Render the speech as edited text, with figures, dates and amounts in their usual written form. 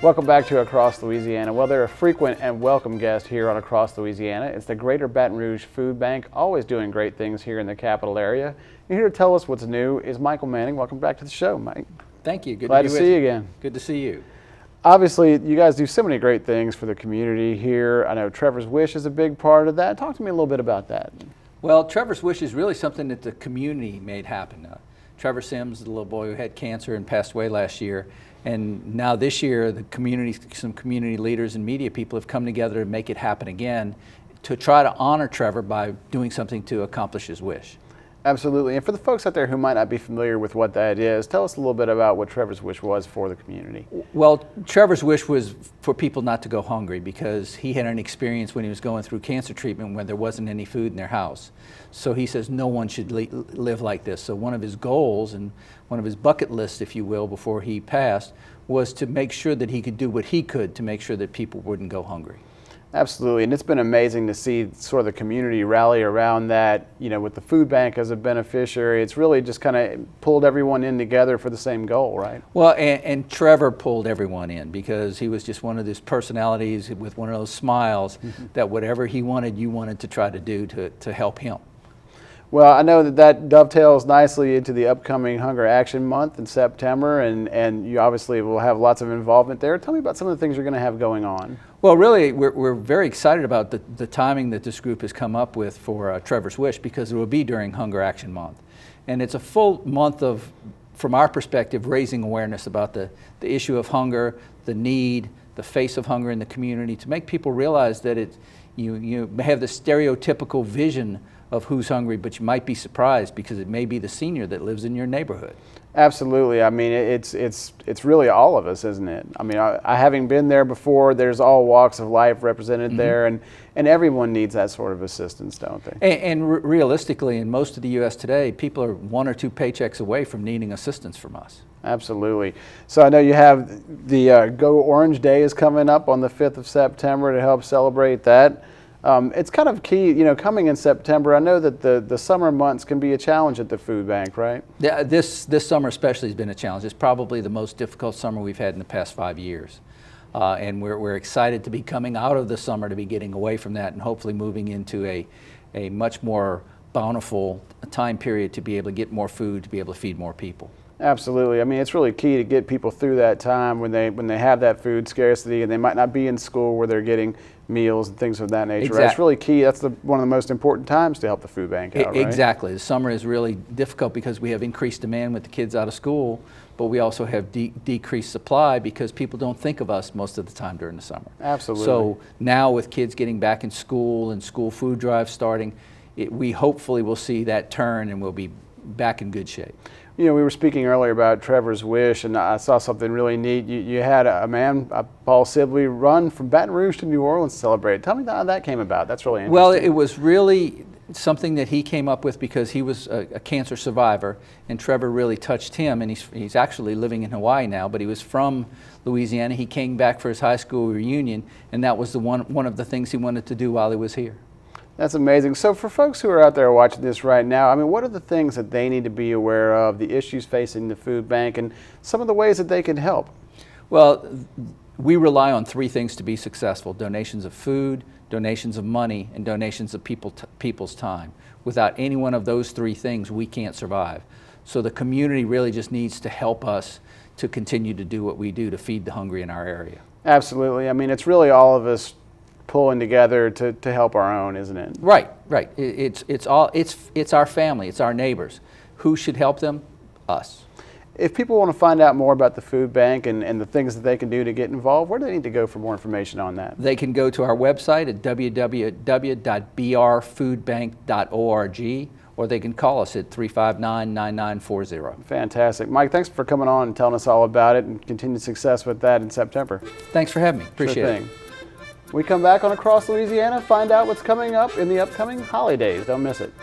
Welcome back to Across Louisiana. Well, they're a frequent and welcome guest here on Across Louisiana. It's the Greater Baton Rouge Food Bank, always doing great things here in the capital area. And here to tell us what's new is Michael Manning. Welcome back to the show, Mike. Thank you. Glad to see you again. Good to see you. Obviously, you guys do so many great things for the community here. I know Trevor's Wish is a big part of that. Talk to me a little bit about that. Well, Trevor's Wish is really something that the community made happen. Trevor Sims, the little boy who had cancer and passed away last year, and now this year, the community, some community leaders and media people have come together to make it happen again, to try to honor Trevor by doing something to accomplish his wish. Absolutely. And for the folks out there who might not be familiar with what that is, tell us a little bit about what Trevor's Wish was for the community. Well, Trevor's Wish was for people not to go hungry because he had an experience when he was going through cancer treatment when there wasn't any food in their house. So he says no one should live like this. So one of his goals and one of his bucket lists, if you will, before he passed, was to make sure that he could do what he could to make sure that people wouldn't go hungry. Absolutely, and it's been amazing to see sort of the community rally around that, you know, with the food bank as a beneficiary. It's really just kind of pulled everyone in together for the same goal, right? Well, and Trevor pulled everyone in because he was just one of those personalities with one of those smiles that whatever he wanted, you wanted to try to do to help him. Well, I know that dovetails nicely into the upcoming Hunger Action Month in September, and you obviously will have lots of involvement there. Tell me about some of the things you're going to have going on. Well, really, we're very excited about the timing that this group has come up with for Trevor's Wish, because it will be during Hunger Action Month. And it's a full month of, from our perspective, raising awareness about the issue of hunger, the need, the face of hunger in the community, to make people realize that you have the stereotypical vision of who's hungry, but you might be surprised because it may be the senior that lives in your neighborhood. Absolutely. I mean, it's really all of us, isn't it? I mean, I having been there before, there's all walks of life represented there, and everyone needs that sort of assistance, don't they? And realistically, in most of the U.S. today, people are 1 or 2 paychecks away from needing assistance from us. Absolutely. So I know you have the Go Orange Day is coming up on the 5th of September to help celebrate that. It's kind of key, you know, coming in September. I know that the summer months can be a challenge at the food bank, right? Yeah, this summer especially has been a challenge. It's probably the most difficult summer we've had in the past 5 years. And we're excited to be coming out of the summer, to be getting away from that and hopefully moving into a much more bountiful time period to be able to get more food, to be able to feed more people. Absolutely. I mean, it's really key to get people through that time when they have that food scarcity and they might not be in school where they're getting meals and things of that nature. Exactly. That's really key. That's one of the most important times to help the food bank out, right? Exactly. The summer is really difficult because we have increased demand with the kids out of school, but we also have decreased supply because people don't think of us most of the time during the summer. Absolutely. So now with kids getting back in school and school food drives starting, we hopefully will see that turn and we'll be back in good shape. You know, we were speaking earlier about Trevor's Wish, and I saw something really neat. You had a man, Paul Sibley, run from Baton Rouge to New Orleans to celebrate. Tell me how that came about. That's really interesting. Well, it was really something that he came up with because he was a cancer survivor, and Trevor really touched him, and he's actually living in Hawaii now, but he was from Louisiana. He came back for his high school reunion, and that was one of the things he wanted to do while he was here. That's amazing. So for folks who are out there watching this right now, I mean, what are the things that they need to be aware of, the issues facing the food bank, and some of the ways that they can help? Well, we rely on 3 things to be successful: donations of food, donations of money, and donations of people's time. Without any one of those 3 things, we can't survive. So the community really just needs to help us to continue to do what we do to feed the hungry in our area. Absolutely. I mean, it's really all of us pulling together to help our own, isn't it? Right, right. It's our family, it's our neighbors. Who should help them? Us. If people want to find out more about the food bank and the things that they can do to get involved, where do they need to go for more information on that? They can go to our website at www.brfoodbank.org, or they can call us at 359-9940. Fantastic. Mike, thanks for coming on and telling us all about it, and continued success with that in September. Thanks for having me. Appreciate it. We come back on Across Louisiana, find out what's coming up in the upcoming holidays. Don't miss it.